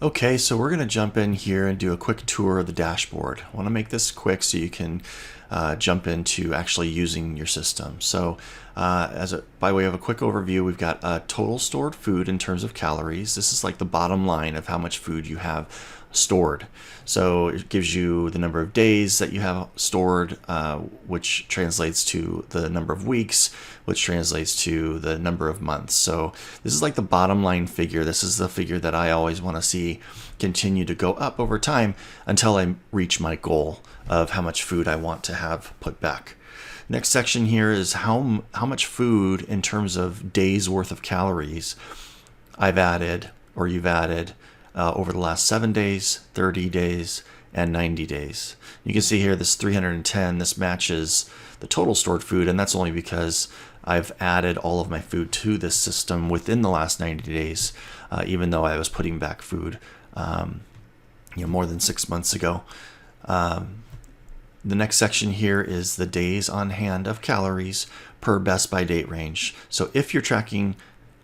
Okay, so we're going to jump in here and do a quick tour of the dashboard. I want to make this quick so you can jump into actually using your system. So by way of a quick overview, we've got total stored food in terms of calories. This is like the bottom line of how much food you have stored. So it gives you the number of days that you have stored, which translates to the number of weeks, which translates to the number of months. So this is like the bottom line figure. This is the figure that I always want to see continue to go up over time until I reach my goal of how much food I want to have put back. Next section here is how much food in terms of days worth of calories I've added or you've added over the last 7 days, 30 days, and 90 days. You can see here this 310, this matches the total stored food, and that's only because I've added all of my food to this system within the last 90 days, even though I was putting back food more than 6 months ago. The next section here is the days on hand of calories per best by date range. So if you're tracking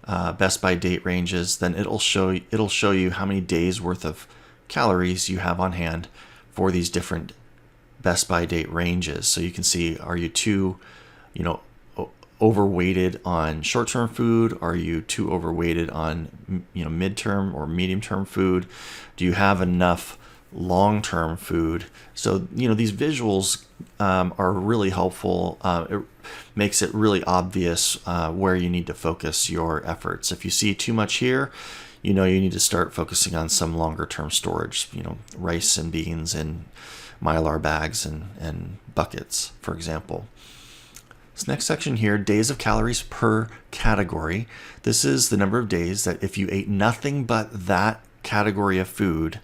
best by date ranges, then it'll show you how many days worth of calories you have on hand for these different best by date ranges. So you can see, are you too, overweighted on short-term food? Are you too overweighted on, mid-term or medium-term food? Do you have enough long-term food? So, these visuals are really helpful. It makes it really obvious where you need to focus your efforts. If you see too much here, you need to start focusing on some longer-term storage, rice and beans in Mylar bags and buckets, for example. This next section here, days of calories per category. This is the number of days that if you ate nothing but that category of food,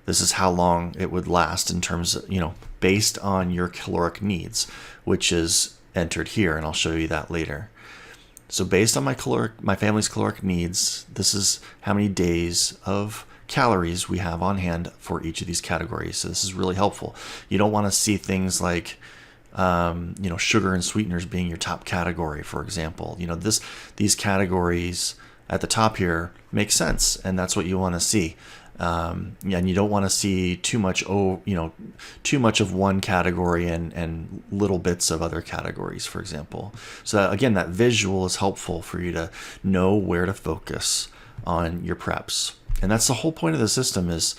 this is how long it would last in terms of, based on your caloric needs, which is entered here, and I'll show you that later. So based on my family's caloric needs, this is how many days of calories we have on hand for each of these categories. So this is really helpful. You don't want to see things like sugar and sweeteners being your top category, for example. These categories at the top here make sense, and that's what you want to see. And you don't want to see too much of one category and little bits of other categories, for example. So again, that visual is helpful for you to know where to focus on your preps. And that's the whole point of the system is,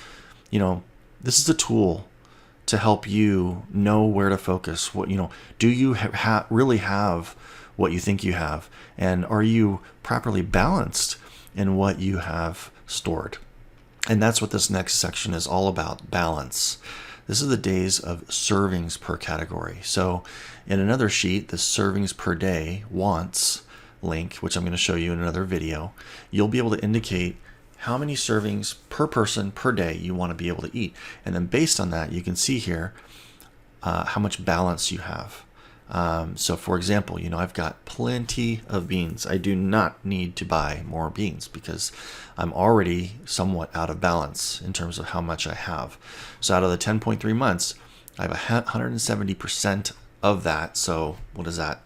this is a tool to help you know where to focus. What, do you really have what you think you have? And are you properly balanced in what you have stored? And that's what this next section is all about, balance. This is the days of servings per category. So in another sheet, the servings per day wants link, which I'm going to show you in another video, you'll be able to indicate how many servings per person per day you want to be able to eat. And then based on that, you can see here how much balance you have. So for example, I've got plenty of beans. I do not need to buy more beans because I'm already somewhat out of balance in terms of how much I have. So out of the 10.3 months, I have 170% of that. So what is that?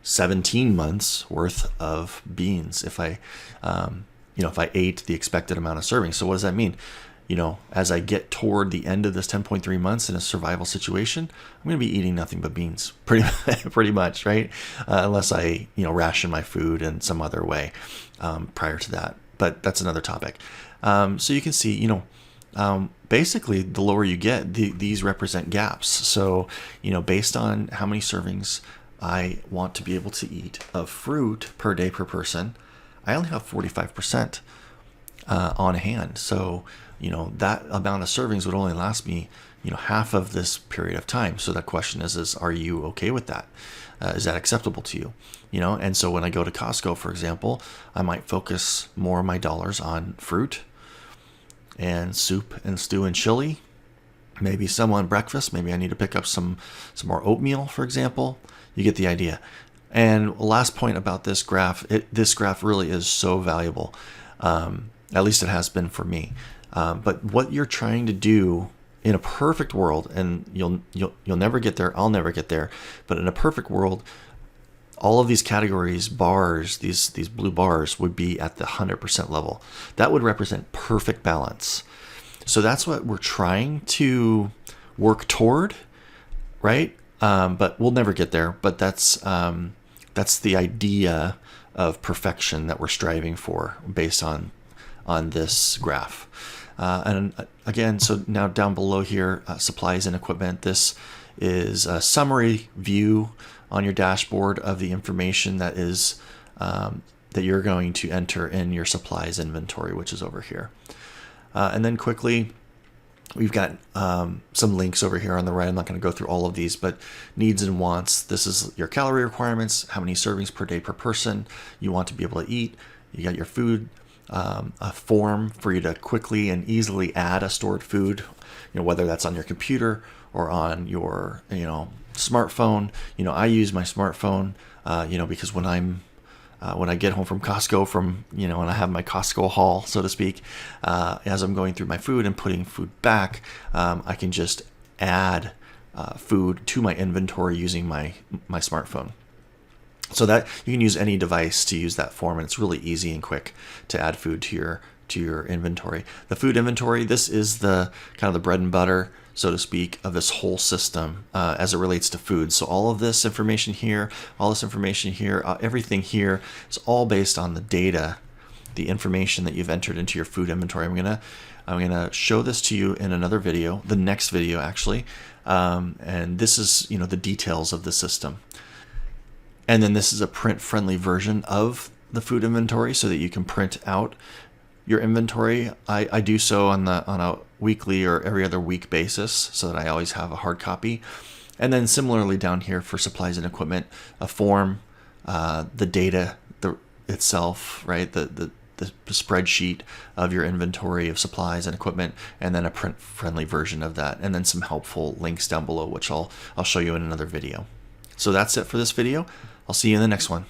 17 months worth of beans if I ate the expected amount of servings. So what does that mean? As I get toward the end of this 10.3 months in a survival situation, I'm going to be eating nothing but beans, pretty much, right? Unless I, ration my food in some other way prior to that. But that's another topic. So you can see, basically the lower you get, these represent gaps. So, based on how many servings I want to be able to eat of fruit per day per person, I only have 45% on hand. So, that amount of servings would only last me, half of this period of time. So the question is are you okay with that? Is that acceptable to you? And so when I go to Costco, for example, I might focus more of my dollars on fruit and soup and stew and chili, maybe some on breakfast. Maybe I need to pick up some more oatmeal, for example. You get the idea. And last point about this graph, this graph really is so valuable. At least it has been for me. But what you're trying to do in a perfect world, and you'll never get there, I'll never get there, but in a perfect world, all of these categories, bars, these blue bars would be at the 100% level. That would represent perfect balance. So that's what we're trying to work toward, right? But we'll never get there. But that's the idea of perfection that we're striving for based on this graph. And again, so now down below here, supplies and equipment. This is a summary view on your dashboard of the information that is that you're going to enter in your supplies inventory, which is over here. And then quickly, we've got some links over here on the right. I'm not going to go through all of these, but needs and wants. This is your calorie requirements, how many servings per day per person you want to be able to eat. You got your food, a form for you to quickly and easily add a stored food, whether that's on your computer or on your smartphone. I use my smartphone, because when I get home from Costco and I have my Costco haul, so to speak, as I'm going through my food and putting food back, I can just add food to my inventory using my smartphone. So that you can use any device to use that form, and it's really easy and quick to add food to your inventory. The food inventory, this is the kind of the bread and butter, so to speak, of this whole system as it relates to food. So all of this information here, everything here is all based on the data, the information that you've entered into your food inventory. I'm gonna show this to you in another video, the next video actually, and this is the details of the system. And then this is a print-friendly version of the food inventory so that you can print out your inventory. I do so on a weekly or every other week basis so that I always have a hard copy. And then similarly down here for supplies and equipment, a form, the data itself, right? The spreadsheet of your inventory of supplies and equipment, and then a print-friendly version of that, and then some helpful links down below, which I'll show you in another video. So that's it for this video. I'll see you in the next one.